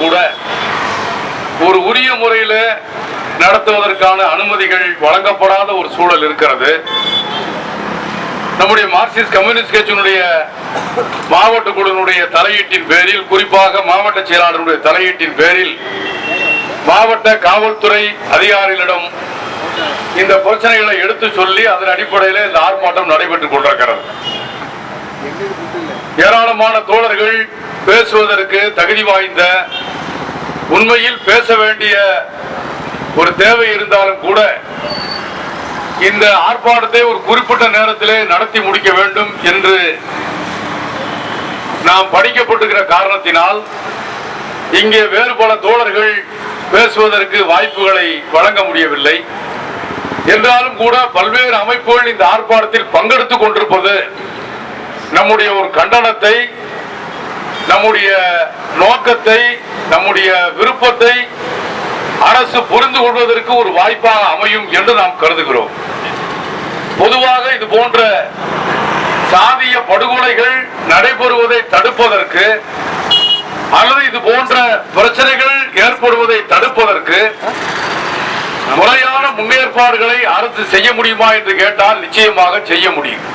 கூட ஒரு உரிய முறையில் நடத்துவதற்கான அனுமதிகள் வழங்கப்படாத ஒரு சூழல் இருக்கிறது. நம்முடைய மார்க்சிஸ்ட் கம்யூனிஸ்ட் கட்சியினுடைய மாவட்ட குழுவினுடைய தலையீட்டின் பேரில், குறிப்பாக மாவட்ட செயலாளருடைய தலையீட்டின் பேரில் மாவட்ட காவல்துறை அதிகாரிகளிடம் இந்த பிரச்சனைகளை எடுத்து சொல்லி அதன் அடிப்படையில் இந்த ஆர்ப்பாட்டம் நடைபெற்றுக் கொண்டிருக்கிறது. ஏராளமான தோழர்கள் பேசுவதற்கு தகுதி வாய்ந்த, உண்மையில் பேச வேண்டிய ஒரு தேவை இருந்தாலும் கூட இந்த ஆர்ப்பாட்டத்தை ஒரு குறிப்பிட்ட நேரத்திலே நடத்தி முடிக்க வேண்டும் என்று நாம் படிக்கப்பட்டிருக்கிற காரணத்தினால் இங்கே வேறு பல தோழர்கள் பேசுவதற்கு வாய்ப்புகளை வழங்க முடியவில்லை. என்றாலும் கூட பல்வேறு அமைப்புகள் இந்த ஆர்ப்பாட்டத்தில் பங்கெடுத்துக் கொண்டிருப்பது நம்முடைய ஒரு கண்டனத்தை, நம்முடைய நோக்கத்தை, நம்முடைய விருப்பத்தை அரசு புரிந்து கொள்வதற்கு ஒரு வாய்ப்பாக அமையும் என்று நாம் கருதுகிறோம். பொதுவாக இது போன்ற சாதிய படுகொலைகள் நடைபெறுவதை தடுப்பதற்கு அல்லது இது போன்ற பிரச்சனைகள் ஏற்படுவதை தடுப்பதற்கு முறையான முன்னேற்பாடுகளை அரசு செய்ய முடியுமா என்று கேட்டால் நிச்சயமாக செய்ய முடியும்.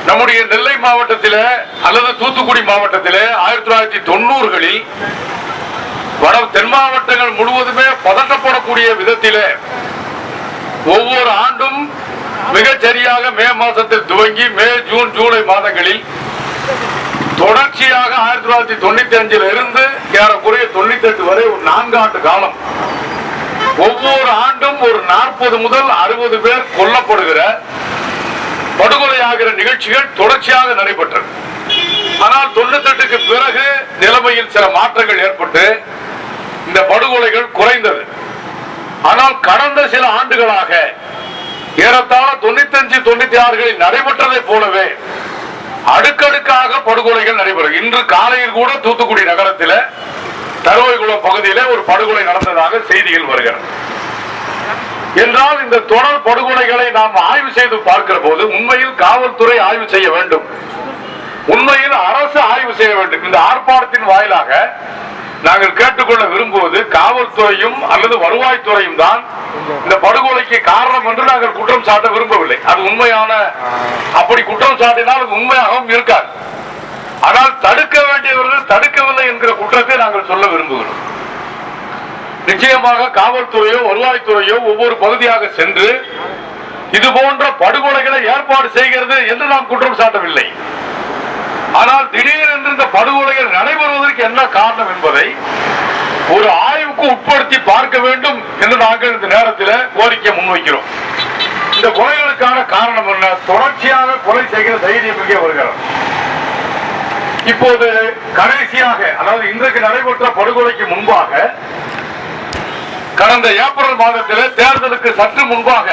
நம்முடைய நெல்லை மாவட்டத்தில் அல்லது தூத்துக்குடி மாவட்டத்தில் 1990களில் வட தென் மாவட்டங்கள் முழுவதுமே பதட்டப்படக்கூடிய விதத்திலே ஒவ்வொரு ஆண்டும் மிகச் சரியாக மே மாதத்தில் துவங்கி மே, ஜூன், ஜூலை மாதங்களில் தொடர்ச்சியாக 1995 இருந்து ஏறக்குறைய 98 வரை ஒரு 4 ஆண்டு காலம் ஒவ்வொரு ஆண்டும் ஒரு 40 முதல் 60 பேர் கொல்லப்படுகிற, படுகொலையாகிற நிகழ்ச்சிகள் தொடர்ச்சியாக நடைபெற்றது. ஆனால் 98க்கு பிறகு நிலைமையில் சில மாற்றங்கள் ஏற்பட்டு இந்த படுகொலைகள் குறைந்தது. ஆனால் கடந்த சில ஆண்டுகளாக ஏறத்தாழ 95, 96களில் நடைபெற்றதை போலவே அடுக்கடுக்காக படுகொலைகள் நடைபெறும். இன்று காலையில் கூட தூத்துக்குடி நகரத்தில் தருவைக்குளம் பகுதியில் ஒரு படுகொலை நடந்ததாக செய்திகள் வருகிறது. என்றால் இந்த தொடர் படுகொலைகளை நாம் ஆய்வு செய்து பார்க்கிற போது உண்மையில் காவல்துறை ஆய்வு செய்ய வேண்டும், உண்மையில் அரசு ஆய்வு செய்ய வேண்டும். இந்த ஆர்ப்பாட்டத்தின் வாயிலாக நாங்கள் கேட்டுக்கொள்ள விரும்புவது காவல்துறையும் அல்லது வருவாய்த்துறையும் தான் இந்த படுகொலைக்கு காரணம் என்று நாங்கள் குற்றம் சாட்ட விரும்பவில்லை. அது உண்மையான, அப்படி குற்றம் சாட்டினால் உண்மையாகவும் இருக்காது. ஆனால் தடுக்க வேண்டியவர்கள் தடுக்கவில்லை என்கிற குற்றத்தை நாங்கள் சொல்ல விரும்புகிறோம். நிச்சயமாக காவல்துறையோ வருவாய்த்துறையோ ஒவ்வொரு பகுதியாக சென்று இது போன்ற படுகொலைகளை ஏற்பாடு செய்கிறது என்று நாம் குற்றம் சாட்டவில்லை. ஆனால் திடீரென்று இந்த படுகொலைகள் நடைபெறுவதற்கு என்ன காரணம் என்பதை ஒரு ஆய்வுக்கு உட்படுத்தி பார்க்க வேண்டும் என்று நாங்கள் இந்த நேரத்தில் கோரிக்கை முன்வைக்கிறோம். இந்த கொலைகளுக்கான காரணம் என்ன? தொடர்ச்சியாக கொலை செய்கிற தைரியம் இங்கே வருகிறது. இப்போது கடைசியாக, அதாவது இன்றைக்கு நடைபெற்ற படுகொலைக்கு முன்பாக கடந்த ஏப்ரல் மாதத்தில் தேர்தலுக்கு சற்று முன்பாக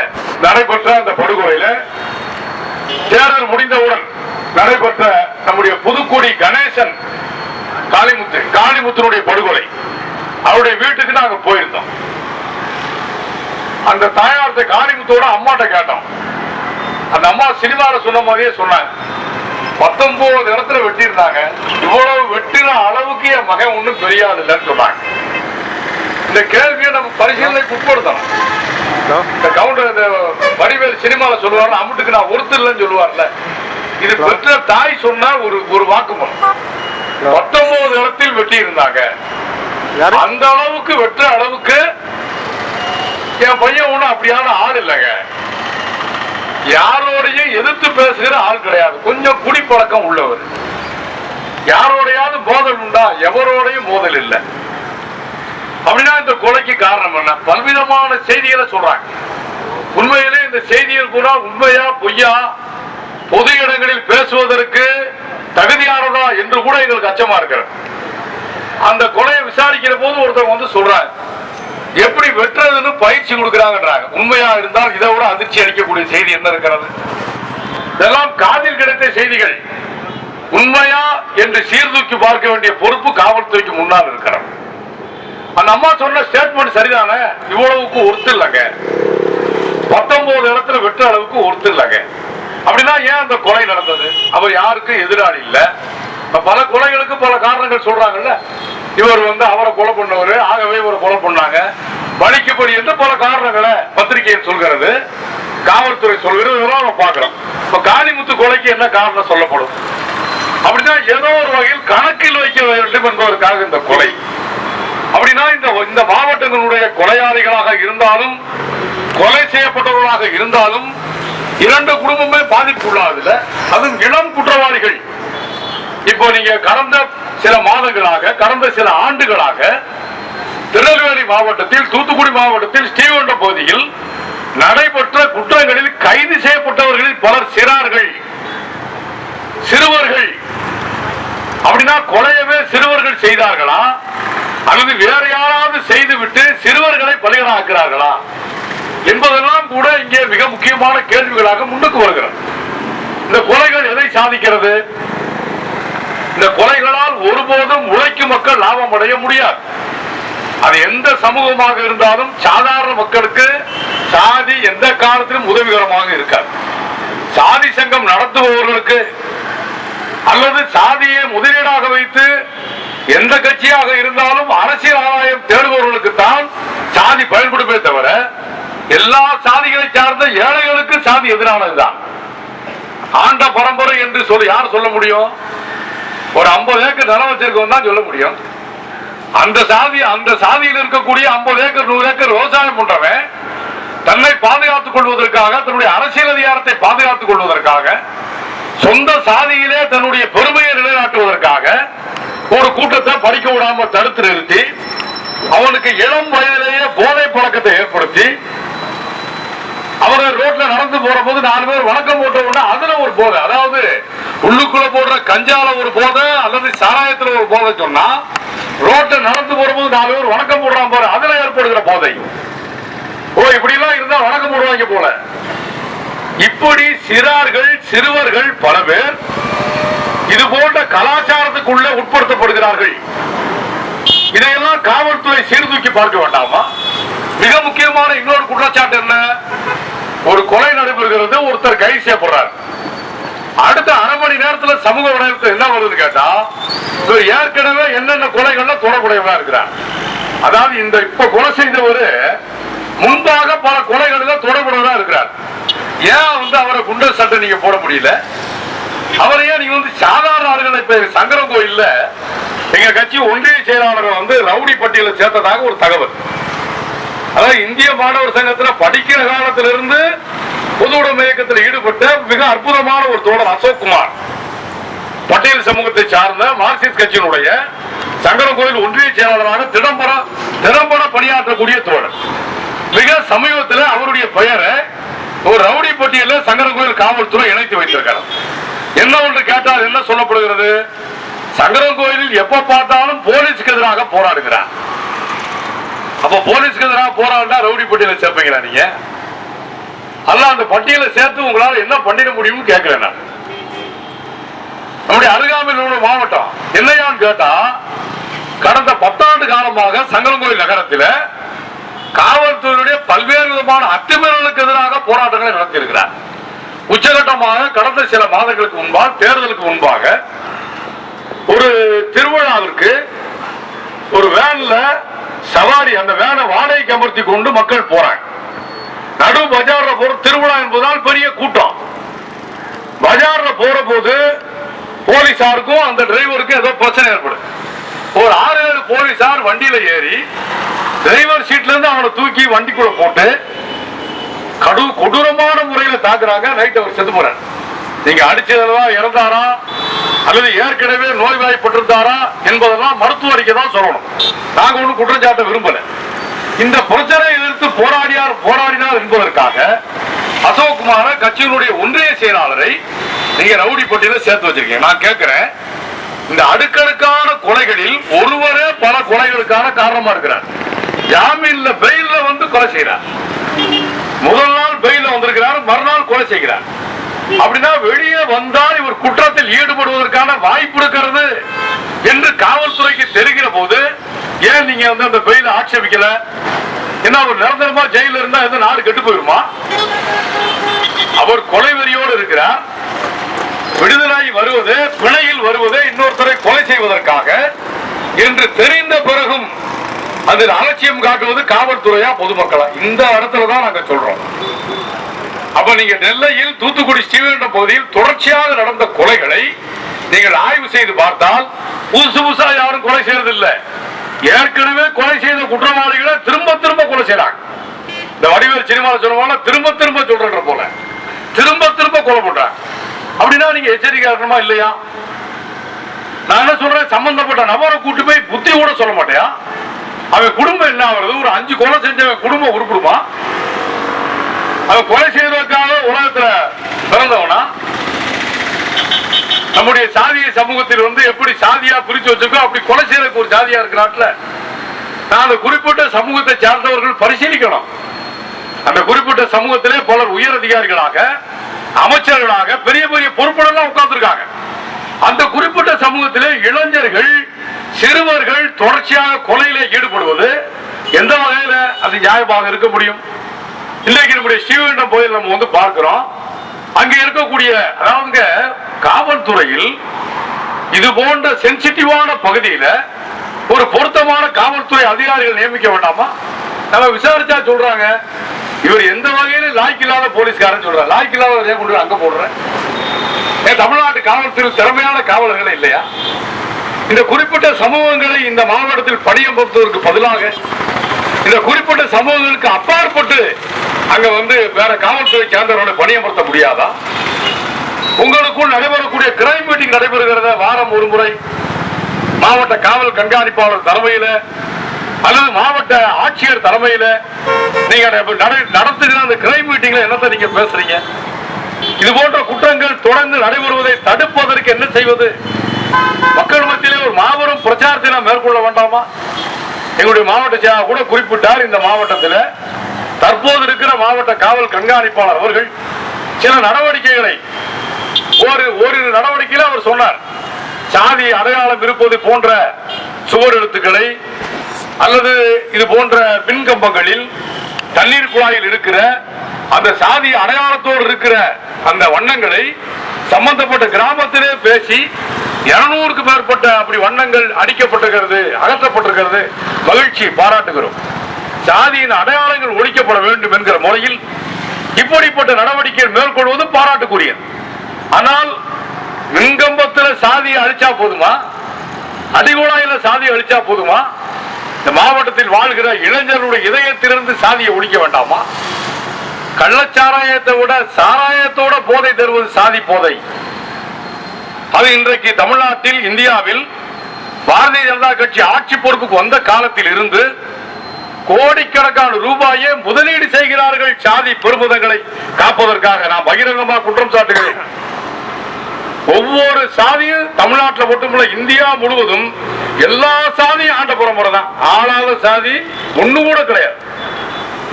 நடைபெற்ற அந்த படுகொலையில தேர்தல் முடிந்தவுடன் நடைபெற்ற நம்முடைய புதுக்குடி கணேசன் காளிமுத்தினுடைய படுகொலை, அவருடைய வீட்டுக்கு நாங்க போயிருந்தோம். அந்த தாயார்த்த காளிமுத்தோட அம்மாட்ட கேட்டோம். அந்த அம்மா சினிமாவில் சொன்ன மாதிரியே சொன்னாங்க, 19 இடத்துல வெட்டி இருந்தாங்க, இவ்வளவு வெட்டின அளவுக்கு என் மகன் ஒண்ணும் பெரியாது இல்லைன்னு சொன்னாங்க. இந்த கேள்வியை நம்ம பரிசீலனைக்கு உட்படுத்தணும். இந்த கவுண்டர் இந்த வடிவேல் சினிமாவில் சொல்லுவார்ல, அம்முட்டுக்கு நான் ஒருத்தர் இல்லைன்னு சொல்லுவார்ல, இது பெற்ற தாய் சொன்ன ஒரு வாக்குமூலம். 19 இடத்தில் வெட்டி இருந்தாங்க. அந்த அளவுக்கு வெற்ற அளவுக்கு என் பையன் ஒண்ணு அப்படியான ஆள் இல்லைங்க. யாரோடையும் எதிர்த்து பேசுகிற ஆள் கிடையாது. கொஞ்சம் குடிப்பழக்கம் உள்ளவர். யாரோடையாவது மோதல் உண்டா? எவரோடையும் மோதல் இல்லை. அப்படின்னா இந்த கொலைக்கு காரணம் என்ன? பல்விதமான செய்திகளை சொல்றாங்க. உண்மையிலே இந்த செய்திகள் கூட உண்மையா பொய்யா, பொது இடங்களில் பேசுவதற்கு தகுதியானதா என்று கூட எங்களுக்கு அச்சமா இருக்கிறது. அந்த கொலையை விசாரிக்கிற போது ஒருத்தர் வந்து சொல்றாங்க, எப்படி வெட்டுறதுன்னு பயிற்சி கொடுக்கிறாங்கன்றாங்க. உண்மையா இருந்தால் இதை விட அதிர்ச்சி அளிக்கக்கூடிய செய்தி என்ன இருக்கிறது? இதெல்லாம் காதில் கிடைத்த செய்திகள். உண்மையா என்று சீர்தூக்கி பார்க்க வேண்டிய பொறுப்பு காவல்துறைக்கு முன்னால் இருக்கிறது. அந்த அம்மா சொன்ன ஸ்டேட்மெண்ட் சரிதானே? இவ்வளவுக்கு ஒருத்தர் இல்லைங்க, 19 இடத்துல வெற்ற அளவுக்கு ஒருத்தர் இல்லைங்க. அப்படின்னா ஏன் அந்த கொலை நடந்தது? அவர் யாருக்கும் எதிராளி இல்ல, பல கொலைகளுக்கு பல காரணங்கள் சொல்றாங்கல்ல. இவர் அவரை கொலை பண்ணவர், ஆகவே இவரை கொலை பண்ணாங்க, வலிக்குப்படி என்று பல காரணங்களை பத்திரிகையில் சொல்கிறது, காவல்துறை சொல்கிறது. இதெல்லாம் நம்ம பார்க்கிறோம். இப்ப காளிமுத்து கொலைக்கு என்ன காரணம் சொல்லப்படும்? அப்படின்னா ஏதோ ஒரு வகையில் கணக்கில் வைக்க வேண்டும் என்பதற்காக இந்த கொலை. அப்படின்னா இந்த மாவட்டங்களுடைய கொலையாளிகளாக இருந்தாலும் கொலை செய்யப்பட்டவர்களாக இருந்தாலும் இரண்டு குடும்பமே பாதிப்புள்ளாதுல, அதுவும் இளம் குற்றவாளிகள். இப்போ நீங்க கடந்த சில மாதங்களாக, கடந்த சில ஆண்டுகளாக திருநெல்வேலி மாவட்டத்தில், தூத்துக்குடி மாவட்டத்தில் ஸ்ரீவைகுண்டம் பகுதியில் நடைபெற்ற குற்றங்களில் கைது செய்யப்பட்டவர்களில் பலர் சிறார்கள், சிறுவர்கள். அப்படின்னா கொலையவே சிறுவர்கள் செய்தார்களா அல்லது வேற யாராவது செய்துவிட்டு சிறுவர்களை பலிகளாக்குறார்களா என்பதெல்லாம் கூட இங்கே மிக முக்கியமான கேள்விகளாக முன்னுக்கு வருகிறது. இந்த கொலைகள் எதை சாதிக்கிறது? இந்த கொலைகளால் ஒருபோதும் உழைக்கும் மக்கள் லாபம் அடைய முடியாது. அது எந்த சமூகமாக இருந்தாலும் சாதாரண மக்களுக்கு சாதி எந்த காலத்திலும் உதவிகரமாக இருக்காது. சாதி சங்கம் நடத்துபவர்களுக்கு அல்லது சாதியை முதலீடாக வைத்து எந்த கட்சியாக இருந்தாலும் அரசியல் ஆதாயம் தேடுபவர்களுக்கு தான் சாதி பயன்படுமே தவிர எல்லா சாதிகளை சார்ந்த ஏழைகளுக்கு சாதி எதிரானதுதான். ஆண்ட பரம்பரை என்று சொல்லி யார் சொல்ல முடியும்? ஒரு 50 ஏக்கர் நிலம் வச்சிருக்கோம் தான் சொல்ல முடியும். அந்த சாதியில் இருக்கக்கூடிய 50 ஏக்கர் 100 ஏக்கர் விவசாயம் பண்றவன் தன்னை பாதுகாத்துக் கொள்வதற்காக, தன்னுடைய அரசியல் அதிகாரத்தை பாதுகாத்துக் கொள்வதற்காக, சொந்த சாதியிலே தன்னுடைய பெருமையை நிலைநாட்டுவதற்காக ஒரு கூட்டத்தை படிக்க விடாம தடுத்து நிறுத்தி அவனுக்கு இளம் வயதிலேயே போதை பழக்கத்தை ஏற்படுத்தி அவங்க ரோட்ல நடந்து போற போது 4 பேர் வணக்கம் போட்ட அதுல ஒரு போதை, அதாவது உள்ளுக்குள்ள போடுற கஞ்சால ஒரு போதை அல்லது சாராயத்துல ஒரு போதை சொன்னா ரோட்ல நடந்து போற போது 4 பேர் வணக்கம் போடுறான் போற அதுல ஏற்படுகிற போதை. ஓ, இப்படி எல்லாம் இருந்தா வணக்கம் போடுவாங்க போல. இப்படி சிறார்கள், சிறுவர்கள் பல பேர் இது போன்ற கலாச்சாரத்துக்குள்ள உட்படுத்தப்படுகிறார்கள். இதையெல்லாம் காவல்துறை சீர்தூக்கி பார்க்க வேண்டாமா? மிக முக்கியமான இன்னொரு குற்றச்சாட்டு என்ன? ஒரு கொலை நடைபெறுகிறது, ஒருத்தர் கைது செய்யப்படுறார். அடுத்த அரை மணி நேரத்தில் சமூக வலைதளத்தில் என்ன வருதுன்னு கேட்டா, ஏற்கனவே என்னென்ன கொலைகள்ல தொடர்புடையவா இருக்கிறார். அதாவது இந்த இப்ப கொலை செய்தவர் முன்பாக பல கொலைகளில் தொடர்புடையவா இருக்கிறார். ஏன் அவரை குண்டர் சட்டை நீங்க போட முடியல? அவரையே நீங்க சாதாரண ஆளுகளை இப்ப சங்கரன் கோயில்ல எங்க கட்சி ஒன்றிய செயலாளர் ரவுடி பட்டியலை சேர்த்ததாக ஒரு தகவல். அதாவது இந்திய மாணவர் சங்கத்தில் படிக்கிற காலத்திலிருந்து பொது உடைமை இயக்கத்தில் ஈடுபட்ட மிக அற்புதமான ஒரு தோழர் அசோக் குமார், பட்டியல் சமூகத்தை சார்ந்த மார்க்சிஸ்ட் கட்சியினுடைய சங்கரன் கோயில் ஒன்றிய செயலாளராக திறம்பட பணியாற்றக்கூடிய தோழர். மிக சமீபத்தில் அவருடைய பெயரை ஒரு ரவுடி பட்டியலில் சங்கரன் கோயில் காவல்துறை இணைத்து வைத்திருக்கிறார். என்ன ஒன்று கேட்டால் என்ன சொல்லப்படுகிறது? சங்கரன் கோயிலில் எப்ப பார்த்தாலும் போலீஸ்க்கு எதிராக போராடுகிறார். அப்ப போலீஸ்க்கு எதிராக போராடினா ரவுடி பட்டியலை சேர்ப்பீங்களா நீங்க? அல்ல, அந்த பட்டியலை சேர்த்து உங்களால் என்ன பண்ணிட முடியும்னு கேட்கிறேன் நான். நம்முடைய அருகாமையில் உள்ள மாவட்டம் என்னையான்னு கேட்டா, கடந்த 10 ஆண்டு காலமாக சங்கரன் கோயில் நகரத்தில் காவல்துறையுடைய பல்வேறு விதமான அத்துமீறலுக்கு எதிராக போராட்டங்களை நடத்தியிருக்கிறார். உச்சகட்டமாக கடந்த சில மாதங்களுக்கு முன்பாக, தேர்தலுக்கு முன்பாக ஒரு திருவிழாவிற்கு ஒரு வேன்ல சவாரி, அந்த வேனை வாடகைக்கு அமர்த்தி கொண்டு மக்கள் போறாங்க. நடு பஜார்ல போற திருவிழா என்பதால் பெரிய கூட்டம். பஜார்ல போற போது போலீசாருக்கும் அந்த டிரைவருக்கும் ஏதோ பிரச்சனை ஏற்படும். ஒரு 6-7 போலீசார் வண்டியில ஏறி டிரைவர் சீட்ல இருந்து அவனை தூக்கி வண்டிக்குள்ள போட்டு கொடூரமான முறையில தாக்குறாங்க. நைட் அவர் செத்து போறார். நீங்க அடிச்சதெல்லாம் இறந்தாரா அல்லது ஏற்கனவே நோய்வாய்ப்பட்டிருந்தாரா என்பதெல்லாம் மருத்துவ அறிக்கை தான் சொல்லணும். நாங்க ஒன்றும் குற்றச்சாட்ட விரும்பல. இந்த பிரச்சனை எதிர்த்து போராடினார் என்பதற்காக அசோக்குமார கட்சியினுடைய ஒன்றிய செயலாளரை நீங்க ரவுடி பட்டியல சேர்த்து வச்சிருக்கீங்க. நான் கேட்கிறேன், இந்த அடுக்கடுக்கான கொலைகளில் ஒருவரே பல கொலைகளுக்கான காரணமா இருக்கிறார். ஜாமீன்ல பெயில்ல கொலை செய்யறார். முதல் நாள் பெயில்ல வந்திருக்கிறார், மறுநாள் கொலை செய்கிறார். அப்படின்னா வெளியே வந்தால் இவர் குற்றத்தில் ஈடுபடுவதற்கான வாய்ப்பு இருக்கிறது என்று காவல்துறைக்கு தெரிகிற போது ஏன் நீங்க அந்த பெயில ஆட்சேபிக்கல? என்ன அவர் நிரந்தரமா ஜெயில இருந்தா எந்த நாடு கெட்டு போயிருமா? அவர் கொலை வெறியோடு இருக்கிறார். விடுதலை வருவது, பிணையில் வருவது, இன்னொருத்தரை என்று தெரிந்த பிறகும் அதில் அலட்சியம் காட்டுவது காவல்துறையா பொதுமக்களா? இந்த இடத்துலதான் நாங்க சொல்றோம். அப்ப நீங்க நெல்லையில் தூத்துக்குடி ஸ்ரீவைகுண்டம் பகுதியில் தொடர்ச்சியாக நடந்த கொலைகளை நீங்கள் ஆய்வு செய்து பார்த்தால் புதுசு புதுசா யாரும் கொலை செய்யறதில்லை. ஏற்கனவே கொலை செய்த குற்றவாளிகளை திரும்ப திரும்ப கொலை செய்யறாங்க. இந்த வடிவேல் சினிமாவில் சொல்லுவாங்க, திரும்ப திரும்ப சொல்ற போல திரும்ப திரும்ப கொலை பண்றாங்க. அப்படின்னா நீங்க எச்சரிக்கையா இருக்கணுமா இல்லையா? நான் என்ன சொல்றேன், சம்பந்தப்பட்ட நபரை கூட்டு போய் புத்தி கூட சொல்ல மாட்டேயா? அவன் குடும்பம் என்ன ஆகுறது? ஒரு 5 கொலை செஞ்சவன் குடும்பம் உருப்பிடுமா? அவன் கொலை செய்வதற்காக உலகத்துல பிறந்தவனா? நம்முடைய சாதிய சமூகத்தில் எப்படி சாதியா பிரிச்சு வச்சிருக்கோம், அப்படி கொலை செய்யறதுக்கு ஒரு சாதியா இருக்கு நாட்டுல. நான் அந்த குறிப்பிட்ட சமூகத்தை சார்ந்தவர்கள் பரிசீலிக்கணும். அந்த குறிப்பிட்ட சமூகத்திலே பலர் உயர் அதிகாரிகளாக, அமைச்சர்களாக, பெரிய பெரிய பொறுப்புலாம் உட்கார்ந்துருக்காங்க. அந்த குறிப்பிட்ட சமூகத்திலே இளைஞர்கள், சிறுவர்கள் தொடர்ச்சியாக கொலையிலே ஈடுபடுவது எந்த வகையில அது நியாயமாக இருக்க முடியும்? இன்றைக்கு நம்முடைய ஸ்ரீவைகுண்டம் கோயில் நம்ம பார்க்கிறோம். அங்க இருக்கக்கூடிய, அதாவது காவல்துறையில் இது போன்ற சென்சிட்டிவான பகுதியில ஒரு பொருத்தமான காவல்துறை அதிகாரிகள் நியமிக்க வேண்டாமா? நம்ம விசாரிச்சா சொல்றாங்க, இவர் எந்த வகையில லாய்க்கு இல்லாத போலீஸ்காரன் சொல்றாரு. லாய்க்கு இல்லாத கொண்டு அங்க போடுறேன். தமிழ்நாட்டு காவல்துறை திறமையான காவலர்கள் இல்லையா? இந்த குறிப்பிட்ட சமூகங்களை இந்த மாவட்டத்தில் பணியமர்த்துவதற்கு பதிலாக இந்த குறிப்பிட்ட சமூகங்களுக்கு அப்பாற்பட்டு அங்க வேற காவல்துறை சேர்ந்தவர்களை பணியமர்த்த முடியாதா? உங்களுக்குள் நடைபெறக்கூடிய கிரைம் மீட்டிங் நடைபெறுகிறத வாரம் ஒரு முறை மாவட்ட காவல் கண்காணிப்பாளர் தலைமையில அல்லது மாவட்ட ஆட்சியர் தலைமையில நீங்க நடத்துகிற அந்த கிரைம் மீட்டிங்ல என்னத்தை நீங்க பேசுறீங்க? இது போன்ற குற்றங்கள் தொடர்ந்து நடைபெறுவதை தடுப்பதற்கு என்ன செய்வது? மக்கள் மத்தியிலே ஒரு மாபெரும் பிரச்சாரத்தை நாம் மேற்கொள்ள வேண்டாமா? எங்களுடைய மாவட்ட செயலாளர் கூட குறிப்பிட்டார், இந்த மாவட்டத்தில் தற்போது இருக்கிற மாவட்ட காவல் கண்காணிப்பாளர் அவர்கள் சில நடவடிக்கைகளை ஓரிரு நடவடிக்கையில் அவர் சொன்னார். சாதி அடையாளம் இருப்பது போன்ற சுவர் எழுத்துக்களை அல்லது இது போன்ற மின்கம்பங்களில் தண்ணீர் குழாயில் இருக்கிற அந்த சாதி அடையாளத்தோடு இருக்கிற அந்த வண்ணங்களை சம்பந்தப்பட்ட கிராமத்திலே பேசி 200க்கு மேற்பட்ட அப்படி வண்ணங்கள் அடிக்கப்பட்டிருக்கிறது, அகற்றப்பட்டிருக்கிறது. மகிழ்ச்சி, பாராட்டுகிறோம். சாதியின் அடையாளங்கள் ஒழிக்கப்பட வேண்டும் என்கிற முறையில் இப்படிப்பட்ட நடவடிக்கைகள் மேற்கொள்வது பாராட்டுக்குரியது. ஆனால் மின்கம்பத்தில் சாதியை அழிச்சா போதுமா? அடிகுழாயில சாதியை அழிச்சா போதுமா? இந்த மாவட்டத்தில் வாழ்கிற இளைஞர்களுடைய இதயத்திலிருந்து சாதியை ஒழிக்க வேண்டாமா? கள்ளச்சாராயத்தை விட சாராயத்தோட போதை தருவது சாதி போதை. அது இன்றைக்கு தமிழ்நாட்டில், இந்தியாவில் பாரதிய ஜனதா கட்சி ஆட்சி பொறுப்புக்கு வந்த காலத்தில் இருந்து கோடிக்கணக்கான ரூபாயை முதலீடு செய்கிறார்கள் சாதி பெருமிதங்களை காப்பதற்காக. நான் பகிரங்கமாக குற்றம் சாட்டுகிறேன். ஒவ்வொரு சாதியும் தமிழ்நாட்டில் மட்டுமல்ல, இந்தியா முழுவதும் எல்லா சாதியும் ஆண்ட பரம்பரை தான். ஆளாத சாதி ஒண்ணு கூட கிடையாது.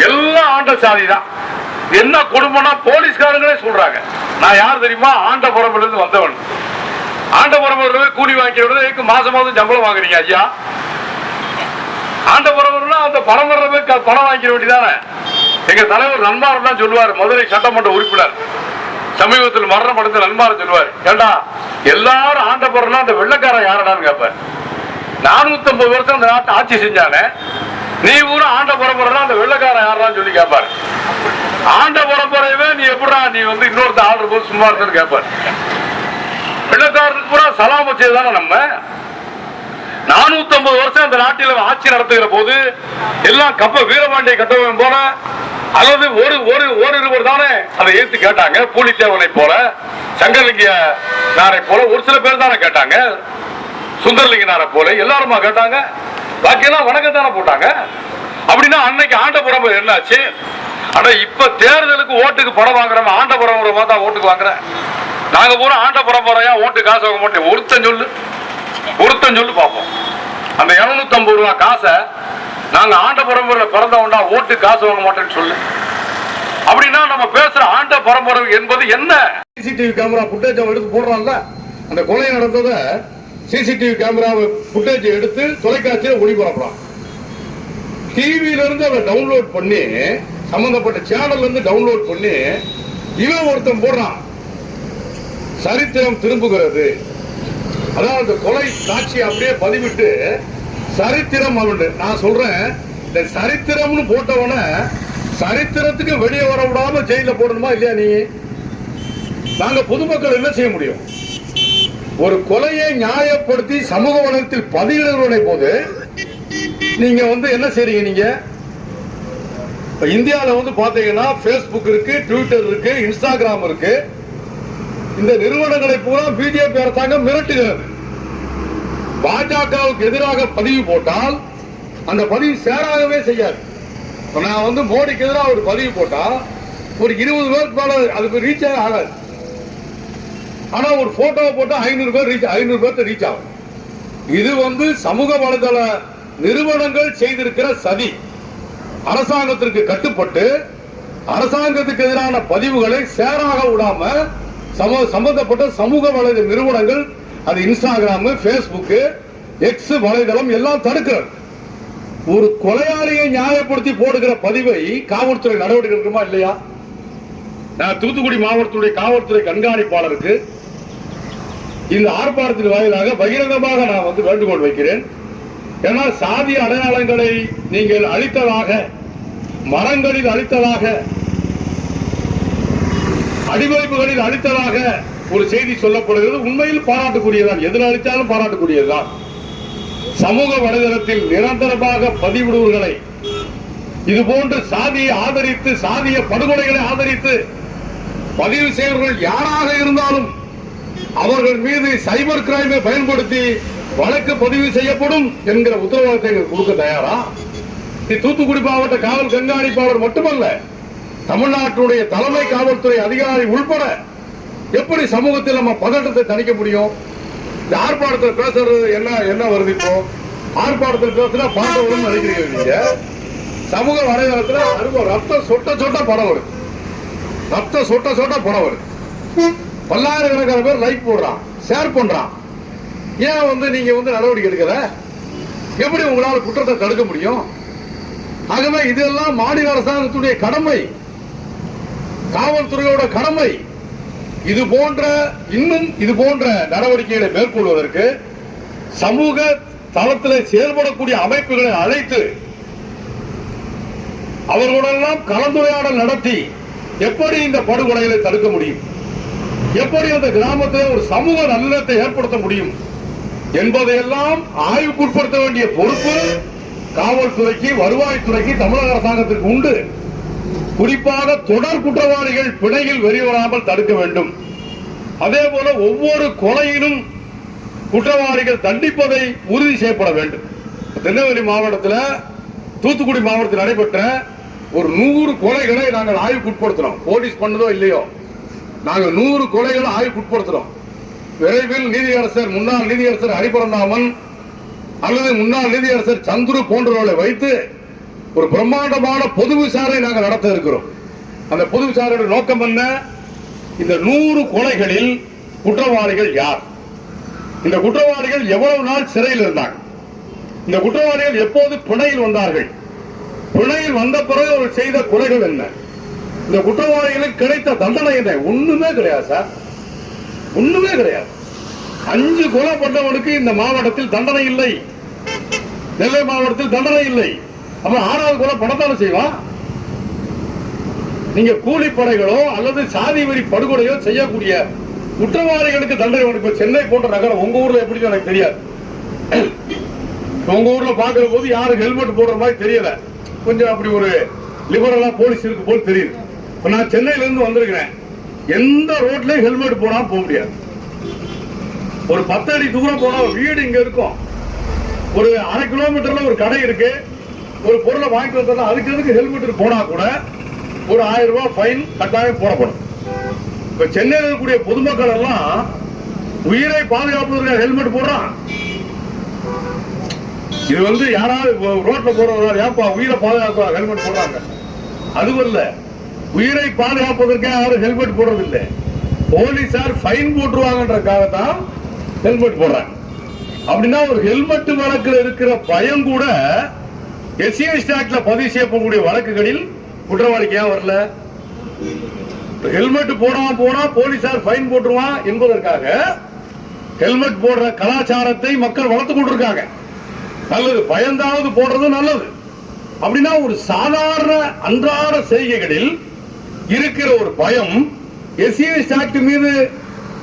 எல்லாம் ஆண்ட சாதி தான். என்ன குடும்பம்னா போலீஸ்காரங்களே சொல்றாங்க, நான் யார் தெரியுமா? ஆண்ட பரம்பரையிலிருந்து வந்தவன். ஆண்ட பரம்பரை கூலி வாங்கிக்கிறது, மாசம் மாதம் சம்பளம் வாங்குறீங்க ஐயா. ஆண்ட பரம்பரைனா அந்த பரம்பரை பணம் வாங்கிக்க வேண்டியதானே? எங்க தலைவர் நன்மாரன் தான் சொல்லுவார், மதுரை சட்டமன்ற உறுப்பினர் சமீபத்தில் மரணம் அடைந்த நன்மாரன் சொல்லுவார், ஏண்டா எல்லாரும் ஆண்ட பரம்பரை அந்த வெள்ளக்காரன் யாரடான்னு கேட்பார். 450 வருஷம் அந்த நாட்டை ஆட்சி செஞ்சானே, நீ பூரா ஆண்ட பரம்பரை அந்த வெள்ளக்காரன் யாரான்னு சொல்லி கேட்பாரு. ஆண்ட பரம்பரையவே நீ எப்படா நீ இன்னொருத்த ஆர்டர் போது சும்மா இருக்குன்னு கேட்பாரு. வெள்ளக்காரனுக்கு பூரா சலாம செய்தானே நம்ம. 450 வருஷம் அந்த நாட்டில் ஆட்சி நடத்துகிற போது எல்லாம் கப்ப வீரபாண்டிய கட்டவன் போல அல்லது ஓரிருவர் தானே அதை ஏற்று கேட்டாங்க. பூலித்தேவனை போல, சங்கரலிங்கனாரை போல ஒரு சில பேர் தானே கேட்டாங்க. சுந்தரலிங்கனாரை போல எல்லாருமா கேட்டாங்க. பாக்கியெல்லாம் வணக்கம் தானே போட்டாங்க. அப்படின்னா அன்னைக்கு ஆண்ட பரம்பரை என்னாச்சு? ஆனா இப்ப தேர்தலுக்கு ஓட்டுக்கு பணம் வாங்குறோம், ஆண்ட பரம்பரை தான் ஓட்டுக்கு வாங்குறேன். நாங்க பூரா ஆண்ட பரம்பரையா ஓட்டு காசு வாங்க மாட்டோம். ஒருத்தன் சொல்லு பார்ப்போம். அந்த 250 ரூபா காசை நாங்க ஆண்ட பரம்பரையில பிறந்தவன்டா ஓட்டு காசு வாங்க மாட்டேன்னு சொல்லு. அப்படின்னா நம்ம பேசுற ஆண்ட பரம்பரை என்பது என்ன? சிசிடிவி கேமரா புட்டேஜ் எடுத்து போடுறான்ல, அந்த கொலை நடந்தத சிசிடிவி கேமரா புட்டேஜ் எடுத்து தொலைக்காட்சியில ஒளிபரப்புறான். டிவியில இருந்து அதை டவுன்லோட் பண்ணி, சம்பந்தப்பட்ட சேனல்ல இருந்து டவுன்லோட் பண்ணி இவன் ஒருத்தன் போடுறான். சரித்திரம் திரும்புகிறது. அதாவது கொலை காட்சி அப்படியே பதிவிட்டு சரித்திரம் அவனு நான் சொல்றேன். இந்த சரித்திரம்னு போட்டவன சரித்திரத்துக்கு வெளியே வர விடாம ஜெயில போடணுமா இல்லையா? நீ நாங்க பொதுமக்கள் என்ன செய்ய முடியும்? ஒரு கொலையை நியாயப்படுத்தி சமூக வலைத்தில் பதிவிடுவதை போது நீங்க என்ன செய்றீங்க? நீங்க இந்தியாவில் பாத்தீங்கன்னா பேஸ்புக் இருக்கு, ட்விட்டர் இருக்கு, இன்ஸ்டாகிராம் இருக்கு. இந்த நிறுவனங்களை பூரா பிஜேபி அரசாங்கம் மிரட்டுகிறது. பாஜகவுக்கு எதிராக பதிவு போட்டால் அந்த பதிவு சேராகவே செய்யாது. நான் மோடிக்கு எதிராக ஒரு பதிவு போட்டா ஒரு 20 பேருக்கு மேல அதுக்கு ரீச் ஆகாது. ஆனா ஒரு போட்டோவை போட்டா 500 பேருக்கு ரீச் ஆகும். இது சமூக வலைதள நிறுவனங்கள் செய்திருக்கிற சதி. அரசாங்கத்திற்கு கட்டுப்பட்டு அரசாங்கத்துக்கு எதிரான பதிவுகளை சேராக விடாம சம்பந்தப்பட்ட சமூக வலைதள நிறுவனங்கள், அது இன்ஸ்டாகிராம், பேஸ்புக், எக்ஸ் வலைதளம் எல்லாம் தடுக்கிறது. ஒரு கொலையாளியை நியாயப்படுத்தி போடுகிற பதிவை காவல்துறை நடவடிக்கை எடுக்குமா இல்லையா? நான் தூத்துக்குடி மாவட்டத்துடைய காவல்துறை கண்காணிப்பாளருக்கு இந்த ஆர்ப்பாட்டத்தின் வாயிலாக பகிரங்கமாக நான் வேண்டுகோள் வைக்கிறேன். ஏன்னா சாதி அடையாளங்களை நீங்கள் அழித்ததாக, மரங்களில் அழித்ததாக, அடிவைப்புகளில் அழித்ததாக ஒரு செய்தி சொல்லப்படுகிறது. உண்மையில் பாராட்டுக்குரியதான். எதில் அழித்தாலும் பாராட்டுக்குரியதுதான். சமூக வலைதளத்தில் நிரந்தரமாக பதிவிடுவர்களை, இதுபோன்று சாதியை ஆதரித்து, சாதிய படுகொலைகளை ஆதரித்து பதிவு செய்வர்கள் யாராக இருந்தாலும் அவர்கள் மீது சைபர் கிரைமை பயன்படுத்தி வழக்கு பதிவு செய்யப்படும் என்கிற உத்தரவாதத்தை கொடுக்க தயாரா? தூத்துக்குடி மாவட்ட காவல் கண்காணிப்பாளர் மட்டுமல்ல, தமிழ்நாட்டுடைய தலைமை காவல்துறை அதிகாரி உள்பட எப்படி சமூகத்தில் நம்ம பதட்டத்தை தணிக்க முடியும்? இந்த ஆர்ப்பாட்டத்தில் பேசுறது என்ன வருது? இப்போ ஆர்ப்பாட்டத்தில் பேசுனா பாண்டவரும் நினைக்கிறீங்க நீங்க. சமூக வலைதளத்தில் ரத்தம் சொட்ட சொட்ட படம் வருது. ரத்தம் சொட்ட சொட்ட படம் வருது. பல்லாயிரக்கணக்கான பேர் லைக் போடுறான், ஷேர் பண்றான். ஏன் நீங்க நடவடிக்கை எடுக்கல? எப்படி உங்களால் குற்றத்தை தடுக்க முடியும்? ஆகவே இதெல்லாம் மாநில அரசாங்கத்துடைய கடமை, காவல்துறையோட கடமை. இது போன்ற நடவடிக்கைகளை மேற்கொள்வதற்கு சமூக தளத்தில் செயல்படக்கூடிய அமைப்புகளை அழைத்து அவர்களுடெல்லாம் கலந்துரையாடல் நடத்தி எப்படி இந்த படுகொலைகளை தடுக்க முடியும், எப்படி அந்த கிராமத்தில் ஒரு சமூக நல்லிணத்தை ஏற்படுத்த முடியும் என்பதையெல்லாம் ஆய்வுக்குட்படுத்த வேண்டிய பொறுப்பு காவல்துறைக்கு, வருவாய்த்துறைக்கு, தமிழக அரசாங்கத்திற்கு உண்டு. குறிப்பாக தொடர் குற்றவாளிகள் பிணையில் வெளிவராமல் தடுக்க வேண்டும். அதே போல ஒவ்வொரு கொலையிலும் குற்றவாளிகள் தண்டிப்பதை உறுதி செய்யப்பட வேண்டும். திருநெல்வேலி மாவட்டத்தில், தூத்துக்குடி மாவட்டத்தில் நடைபெற்ற ஒரு 100 கொலைகளை நாங்கள் ஆய்வுக்குட்படுத்தினோம். போலீஸ் பண்ணதோ இல்லையோ, நாங்கள் 100 கொலைகளை ஆய்வுக்குட்படுத்தினோம். விரைவில் நீதியரசர், முன்னாள் நீதியரசர் ஹரிபரந்தாமன் அல்லது முன்னாள் நீதியரசர் சந்துரு போன்றவர்களை வைத்து ஒரு பிரம்மாண்டமான பொது விசாரணை நாங்கள் நடத்த இருக்கிறோம். அந்த பொது விசாரணையுடைய நோக்கம் என்ன? இந்த 100 கொலைகளில் குற்றவாளிகள் யார்? இந்த குற்றவாளிகள் எவ்வளவு நாள் சிறையில் இருந்தாங்க? இந்த குற்றவாளிகள் எப்போது பிணையில் வந்தார்கள்? பிணையில் வந்த பிறகு அவர் செய்த கொலைகள் என்ன? இந்த குற்றவாளிகளுக்கு கிடைத்த தண்டனை என்ன? ஒண்ணுமே கிடையாது சார், ஒண்ணுமே கிடையாது. 5 கொலை பண்ணவனுக்கு இந்த மாவட்டத்தில் தண்டனை இல்லை, நெல்லை மாவட்டத்தில் தண்டனை இல்லை. அப்ப 6வது கொலை பணத்தான செய்வான். நீங்க கூலிப்படைகளோ அல்லது சாதி வரி படுகொலையோ செய்யக்கூடிய குற்றவாளிகளுக்கு தண்டனை. சென்னை போன்ற நகரம், உங்க ஊர்ல எப்படி எனக்கு தெரியாது. உங்க ஊர்ல பாக்குற போது யாரும் ஹெல்மெட் போடுற மாதிரி தெரியல, கொஞ்சம் அப்படி ஒரு லிபரலா போலீஸ் இருக்கு போல் தெரியுது. நான் சென்னையில இருந்து வந்திருக்கிறேன். எந்த ரோட்லயும் ஹெல்மெட் போடாம போக முடியாது. ஒரு 10 அடி தூரம் போனா வீடு இங்க இருக்கும், ஒரு 1/2 கிலோமீட்டர்ல ஒரு கடை இருக்கு, ஒரு பொருளை வாங்கிட்டு வந்தா அதுக்கு எதுக்கு ஹெல்மெட் போனா கூட ஒரு 1000 ரூபாய் ஃபைன் கட்டாயம் போடப்படும். இப்ப சென்னையில் இருக்கக்கூடிய பொதுமக்கள் எல்லாம் உயிரை பாதுகாப்பதற்கு ஹெல்மெட் போடுறான். இது யாராவது ரோட்ல போறவங்க ஏப்பா உயிரை பாதுகாக்க ஹெல்மெட் போடுறாங்க. அதுவல்ல, உயிரை பாதுகாப்பதற்கு யாரும் ஹெல்மெட் போடுறது இல்லை. போலீசார் ஃபைன் போட்டுருவாங்கன்றதுக்காகத்தான் ஹெல்மெட் போடுறாங்க. அப்படின்னா ஒரு ஹெல்மெட் வழக்கில் இருக்கிற பயம் கூட எஸ்சிஎஸ்டி ஆக்ட்ல பதிவு செய்யப்படக்கூடிய வழக்குகளில் குற்றவாளிக்கு ஏன் வரல? ஹெல்மெட் போடாம போனா போலீசார் ஃபைன் போட்டுருவான் என்பதற்காக ஹெல்மெட் போடுற கலாச்சாரத்தை மக்கள் வளர்த்துக் கொண்டிருக்காங்க. நல்லது, பயந்தாவது போடுறது நல்லது. அப்படின்னா ஒரு சாதாரண அன்றாட செய்கைகளில் இருக்கிற ஒரு பயம் எஸ்சி ஆக்ட் மீது,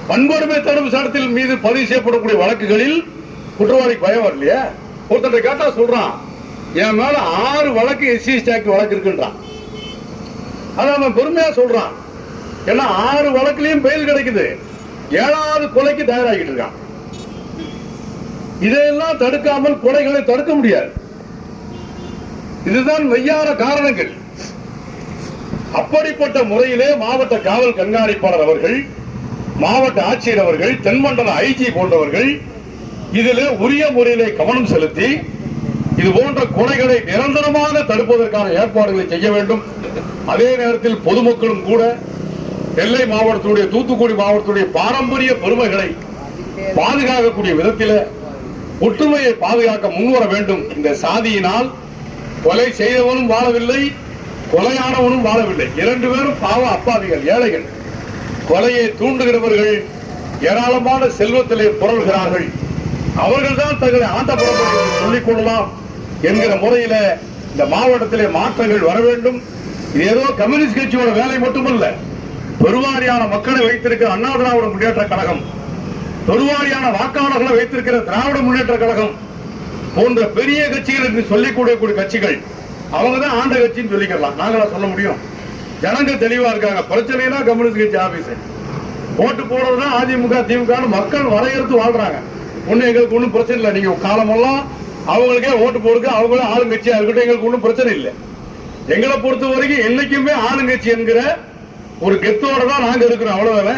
வன்கொடுமை தடுப்பு சட்டத்தில் மீது பதிவு செய்யப்படக்கூடிய வழக்குகளில் குற்றவாளி பயம் வரலையா? ஒருத்தர் கேட்டா சொல்றான், என் மேல 6 வழக்கு எஸ்சி ஆக்ட் வழக்கு இருக்குன்றான். அதான் அவன் பெருமையா சொல்றான். ஏன்னா 6 வழக்குலயும் பெயில் கிடைக்குது, 7வது கொலைக்கு தயாராகிட்டு இருக்கான். இதையெல்லாம் தடுக்காமல் கொலைகளை தடுக்க முடியாது. இதுதான் மெய்யான காரணங்கள். அப்படிப்பட்ட முறையிலே மாவட்ட காவல் கண்காணிப்பாளர் அவர்கள், மாவட்ட ஆட்சியர் அவர்கள், தென்மண்டல ஐஜி போன்றவர்கள் இதிலே உரிய முறையிலே கவனம் செலுத்தி இது போன்ற கொலைகளை நிரந்தரமாக தடுப்பதற்கான ஏற்பாடுகளை செய்ய வேண்டும். அதே நேரத்தில் பொதுமக்களும் கூட நெல்லை மாவட்டத்துடைய, தூத்துக்குடி மாவட்டத்துடைய பாரம்பரிய பெருமைகளை பாதுகாக்கக்கூடிய விதத்தில் ஒற்றுமையை பாதுகாக்க முன்வர வேண்டும். இந்த சாதியினால் கொலை செய்தவனும் வாழவில்லை, கொலையானவனும் வாழவில்லை. 2 பேரும் பாவ அப்பாவிகள், ஏழைகள். கொலையை தூண்டுகிறவர்கள் ஏராளமான செல்வத்திலே புரள்கிறார்கள். அவர்கள் தான் தங்களை ஆண்ட புறப்பட்டு சொல்லிக் கொள்ளலாம் என்கிற முறையில இந்த மாவட்டத்திலே மாற்றங்கள் வர வேண்டும். இது ஏதோ கம்யூனிஸ்ட் கட்சியோட வேலை மட்டுமல்ல. பெருவாரியான மக்களை வைத்திருக்கிற அண்ணா திராவிட முன்னேற்ற கழகம், பெருவாரியான வாக்காளர்களை வைத்திருக்கிற திராவிட முன்னேற்ற கழகம் போன்ற பெரிய கட்சிகள் என்று சொல்லிக்கூடிய கட்சிகள், அவங்க தான் ஆண்ட கட்சின்னு சொல்லிக்கலாம். நாங்களா சொல்ல முடியும்? ஜனங்க தெளிவா இருக்காங்க. பிரச்சனைனா கம்யூனிஸ்ட் கட்சி ஆபீஸ், ஓட்டு போடுறதுதான் அதிமுக திமுக மக்கள் வரையறுத்து வாழ்றாங்க. ஒண்ணு எங்களுக்கு ஒன்றும் பிரச்சனை இல்லை. நீங்க காலமெல்லாம் அவங்களுக்கே ஓட்டு போடுங்க, அவங்களும் ஆளுங்கட்சியா இருக்கட்டும், எங்களுக்கு ஒன்றும் பிரச்சனை இல்லை. எங்களை பொறுத்த வரைக்கும் என்னைக்குமே ஆளுங்கட்சி என்கிற ஒரு கெத்தோட தான் நாங்க இருக்கிறோம், அவ்வளவுதானே.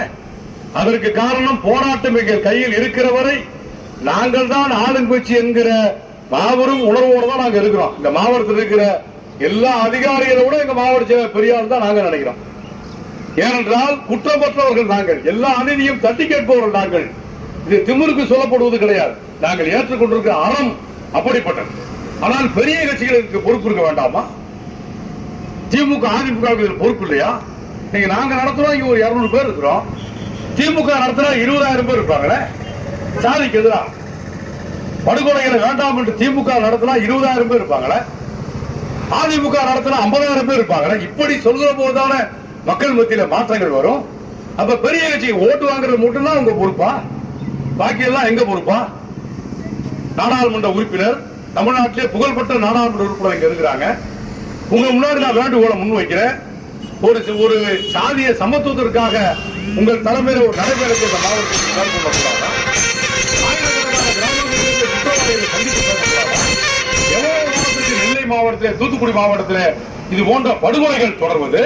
அதற்கு காரணம் போராட்டம் எங்கள் கையில் இருக்கிற வரை நாங்கள் தான் ஆளுங்கட்சி என்கிற மாபெரும் உணர்வோடு தான் நாங்க இருக்கிறோம். இந்த மாவட்டத்தில் இருக்கிற எல்லா அதிகாரிகளை விட எங்க மாவட்ட பெரியார் தான் நாங்க நினைக்கிறோம். ஏனென்றால் குற்றமற்றவர்கள் நாங்கள், எல்லா அநீதியும் தட்டி கேட்பவர்கள் நாங்கள். இது திமிருக்கு சொல்லப்படுவது கிடையாது. நாங்கள் ஏற்றுக்கொண்டிருக்கிற அறம் அப்படிப்பட்டது. ஆனால் பெரிய கட்சிகளுக்கு பொறுப்பு இருக்க வேண்டாமா? திமுக அதிமுக பொறுப்பு இல்லையா? நீங்க நாங்க நடத்துறோம், இங்க ஒரு 200 பேர் இருக்கிறோம். திமுக நடத்துற 20,000 பேர் இருப்பாங்களே. சாதிக்கு எதிராக படுகொலைகளை வேண்டாம் என்று திமுக நடத்தினா 20,000 பேர் இருப்பாங்களே. அதிமுக நடத்தினா 50,000 பேர் இருப்பாங்களே. இப்படி சொல்கிற போதுதான மக்கள் மத்தியில மாற்றங்கள் வரும். அப்ப பெரிய கட்சி ஓட்டு வாங்குறது மட்டும்தான் உங்க பொறுப்பா? பாக்கி எல்லாம் எங்க பொறுப்பா? நாடாளுமன்ற உறுப்பினர், தமிழ்நாட்டிலே புகழ்பெற்ற நாடாளுமன்ற உறுப்பினர் இங்க இருக்கிறாங்க. உங்க முன்னாடி நான் வேண்டுகோளை முன்வைக்கிறேன். ஒரு சாதிய சமத்துவத்திற்காக உங்கள் தலைமையில் ஒரு நடைபெறக்கூடிய இந்த மாவட்டத்தில் மேற்கொள்ளக்கூடாதா? ஆயிரக்கணக்கான கிராமங்களில் குற்றவாளிகளை சந்தித்து பேசக்கூடாதா? எவ்வளவு மாவட்டத்தில், நெல்லை மாவட்டத்தில், தூத்துக்குடி மாவட்டத்தில் இது போன்ற படுகொலைகள் தொடர்வது